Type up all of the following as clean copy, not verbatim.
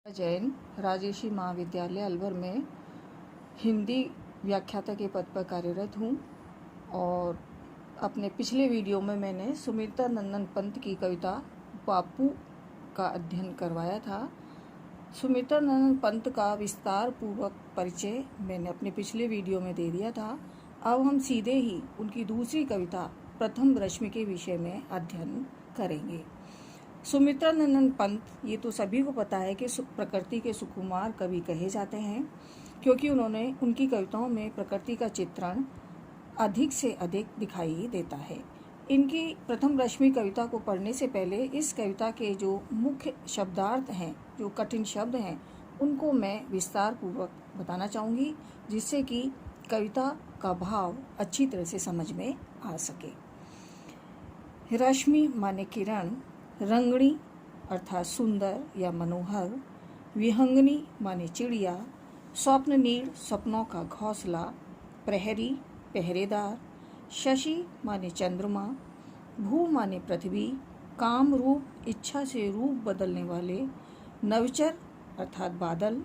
जैन राजेशी महाविद्यालय अलवर में हिंदी व्याख्याता के पद पर कार्यरत हूँ और अपने पिछले वीडियो में मैंने सुमित्रा नंदन पंत की कविता बापू का अध्ययन करवाया था। सुमित्रा नंदन पंत का विस्तार पूर्वक परिचय मैंने अपने पिछले वीडियो में दे दिया था। अब हम सीधे ही उनकी दूसरी कविता प्रथम रश्मि के विषय में अध्ययन करेंगे। सुमित्रा नंदन पंत, ये तो सभी को पता है कि प्रकृति के सुकुमार कवि कहे जाते हैं, क्योंकि उनकी कविताओं में प्रकृति का चित्रण अधिक से अधिक दिखाई देता है। इनकी प्रथम रश्मि कविता को पढ़ने से पहले इस कविता के जो मुख्य शब्दार्थ हैं, जो कठिन शब्द हैं, उनको मैं विस्तार पूर्वक बताना चाहूँगी, जिससे कि कविता का भाव अच्छी तरह से समझ में आ सके। रश्मि माने किरण, रंगणी अर्थात सुंदर या मनोहर, विहंगनी माने चिड़िया, स्वप्न नीड़ सपनों का घोंसला, प्रहरी पहरेदार, शशि माने चंद्रमा, भू माने पृथ्वी, काम रूप इच्छा से रूप बदलने वाले, नवचर अर्थात बादल,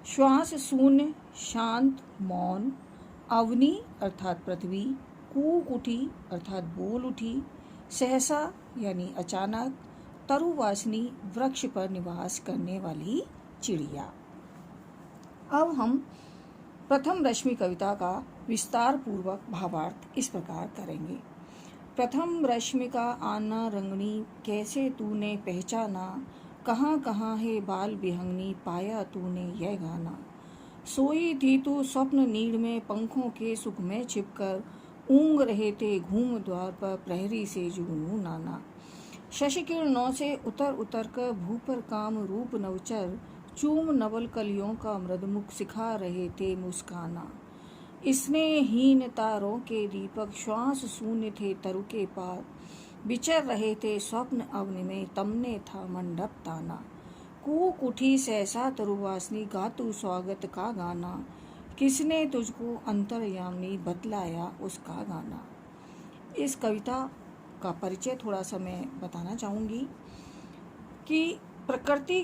श्वास शून्य शांत मौन, अवनी अर्थात पृथ्वी, कूक उठी अर्थात बोल उठी, सहसा यानी अचानक, तरुवासनी वृक्ष पर निवास करने वाली चिड़िया। अब हम प्रथम रश्मि कविता का विस्तार पूर्वक भावार्थ इस प्रकार करेंगे। प्रथम रश्मि का आना रंगनी कैसे तूने पहचाना, कहाँ कहाँ है बाल विहंगनी पाया तूने यह गाना, सोई थी तू स्वप्न नीड़ में पंखों के सुख में छिपकर, ऊँग रहे थे घूम द्वार पर प्रहरी से जुगनू नाना, शशि किरणों से उतर उतर कर भू पर काम रूप नवचर, चूम नवल कलियों का मृदमुख सिखा रहे थे मुस्काना, स्नेहहीन तारों के दीपक श्वास शून्य थे तरु के पार, विचर रहे थे स्वप्न अवनि में तमने था मंडप ताना, कूक उठी सहसा तरुवासनी गातु स्वागत का गाना, किसने तुझको अंतर्यामिनी बतलाया उसका गाना। इस कविता का परिचय थोड़ा सा मैं बताना चाहूँगी कि प्रकृति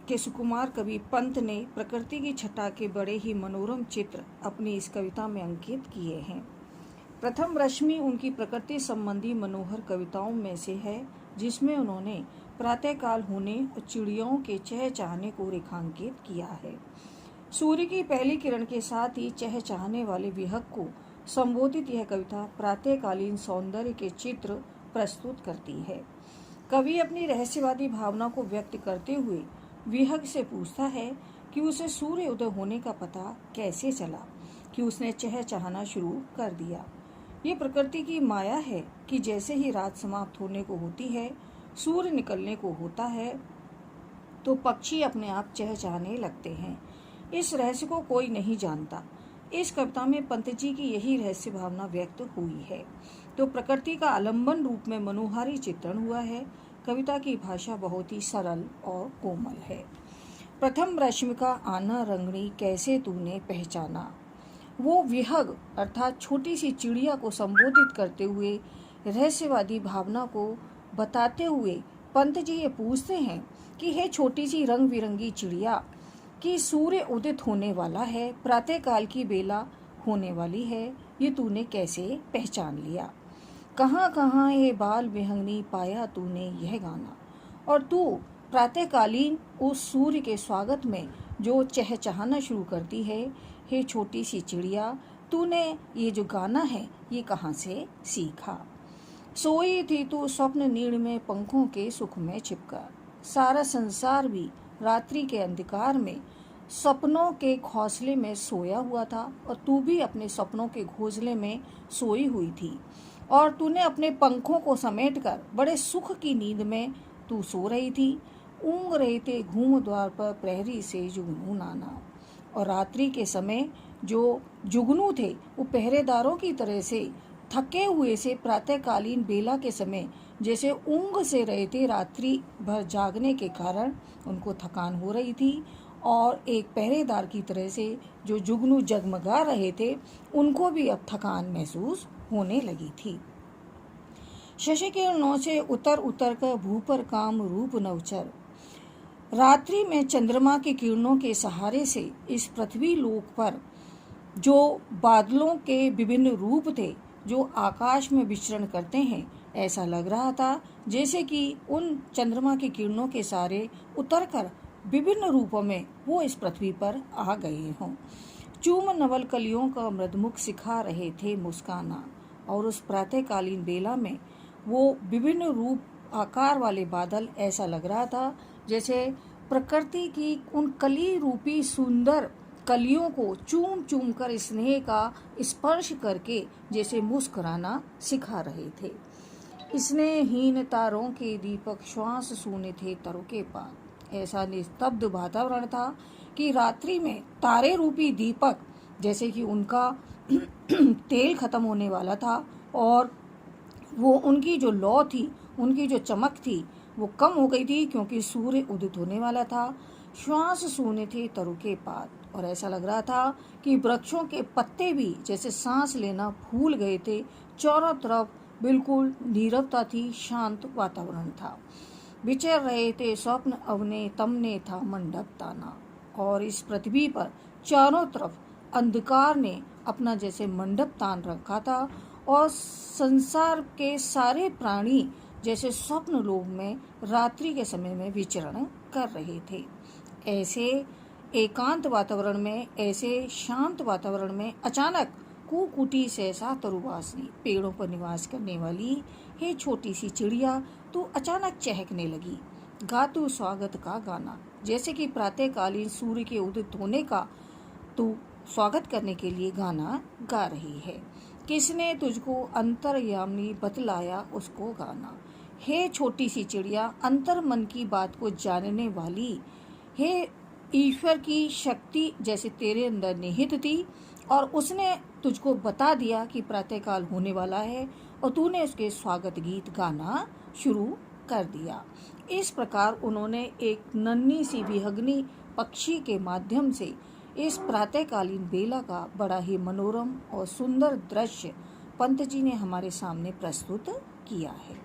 के सुकुमार कवि पंत ने प्रकृति की छटा के बड़े ही मनोरम चित्र अपनी इस कविता में अंकित किए हैं। प्रथम रश्मि उनकी प्रकृति संबंधी मनोहर कविताओं में से है, जिसमें उन्होंने प्रातःकाल होने और चिड़ियों के चहचहाने को रेखांकित किया है। सूर्य की पहली किरण के साथ ही चहचहाने वाले विहग को संबोधित यह कविता प्रातःकालीन सौंदर्य के चित्र प्रस्तुत करती है। कवि अपनी रहस्यवादी भावना को व्यक्त करते हुए विहग से पूछता है कि उसे सूर्य उदय होने का पता कैसे चला कि उसने चहचहाना शुरू कर दिया। ये प्रकृति की माया है कि जैसे ही रात समाप्त होने को होती है, सूर्य निकलने को होता है, तो पक्षी अपने आप चहचहाने लगते हैं। इस रहस्य को कोई नहीं जानता। इस कविता में पंत जी की यही रहस्य भावना व्यक्त हुई है। तो प्रकृति का आलंबन रूप में मनोहारी चित्रण हुआ है। कविता की भाषा बहुत ही सरल और कोमल है। प्रथम रश्मि का आना रंगनी कैसे तूने पहचाना, वो विहग अर्थात छोटी सी चिड़िया को संबोधित करते हुए रहस्यवादी भावना को बताते हुए पंत जी ये पूछते हैं कि हे छोटी सी रंग बिरंगी चिड़िया, कि सूर्य उदित होने वाला है, प्रातःकाल की बेला होने वाली है, ये तूने कैसे पहचान लिया, कहाँ कहाँ ये बाल विहंगनी पाया तूने यह गाना, और तू प्रातःकालीन उस सूर्य के स्वागत में जो चहचहाना शुरू करती है, हे छोटी सी चिड़िया, तूने ये जो गाना है ये कहाँ से सीखा। सोई थी तू स्वप्न नीड़ में पंखों के सुख में छिपकर, सारा संसार भी रात्रि के अंधकार में सपनों के घोंसले में सोया हुआ था, और तू भी अपने सपनों के घोंसले में सोई हुई थी, और तूने अपने पंखों को समेटकर बड़े सुख की नींद में तू सो रही थी। ऊँग रहे थे घूम द्वार पर प्रहरी से जुगनू नाना, और रात्रि के समय जो जुगनू थे वो पहरेदारों की तरह से थके हुए से प्रातःकालीन बेला के समय जैसे ऊँग से रहे थे। रात्रि भर जागने के कारण उनको थकान हो रही थी, और एक पहरेदार की तरह से जो जुगनू जगमगा रहे थे उनको भी अब थकान महसूस होने लगी थी। शशि किरणों से उतर उतर कर भू पर काम रूप नवचर, रात्रि में चंद्रमा की किरणों के सहारे से इस पृथ्वी लोक पर जो बादलों के विभिन्न रूप थे जो आकाश में विचरण करते हैं, ऐसा लग रहा था जैसे कि उन चंद्रमा की किरणों के सहारे उतरकर विभिन्न रूपों में वो इस पृथ्वी पर आ गए हों। चूम नवल कलियों का मृदमुख सिखा रहे थे मुस्काना, और उस प्रातःकालीन बेला में वो विभिन्न रूप आकार वाले बादल, ऐसा लग रहा था जैसे प्रकृति की उन कली रूपी सुंदर कलियों को चूम चूम कर स्नेह का स्पर्श करके जैसे मुस्कुराना सिखा रहे थे। स्नेहहीन तारों के दीपक श्वास सूने थे तरों के पार। ऐसा निस्तब्ध वातावरण था कि रात्रि में तारे रूपी दीपक जैसे कि उनका तेल खत्म होने वाला था, और वो उनकी जो लौ थी, उनकी जो चमक थी, वो कम हो गई थी क्योंकि सूर्य उदित होने वाला था। श्वास सूने थे तरु के पात, और ऐसा लग रहा था कि वृक्षों के पत्ते भी जैसे सांस लेना भूल गए थे। चारों तरफ बिल्कुल नीरवता थी, शांत वातावरण था। विचर रहे थे स्वप्न अवने तमने था मंडप ताना, और इस पृथ्वी पर चारों तरफ अंधकार ने अपना जैसे मंडप तान रखा था, और संसार के सारे प्राणी जैसे स्वप्न लोक में रात्रि के समय में विचरण कर रहे थे। ऐसे एकांत वातावरण में, ऐसे शांत वातावरण में अचानक कुकुटी सहसा तरुवासनी, पेड़ों पर निवास करने वाली हे छोटी सी चिड़िया, तू अचानक चहकने लगी। गा तू स्वागत का गाना, जैसे कि प्रातःकालीन सूर्य के उदित होने का तू स्वागत करने के लिए गाना गा रही है। किसने तुझको अंतर्यामी बतलाया उसको गाना। हे छोटी सी चिड़िया, अंतर मन की बात को जानने वाली, हे ईश्वर की शक्ति जैसे तेरे अंदर निहित थी, और उसने तुझको बता दिया कि प्रातःकाल होने वाला है, और तूने उसके स्वागत गीत गाना शुरू कर दिया। इस प्रकार उन्होंने एक नन्ही सी विहंगनी पक्षी के माध्यम से इस प्रातःकालीन बेला का बड़ा ही मनोरम और सुंदर दृश्य पंत जी ने हमारे सामने प्रस्तुत किया है।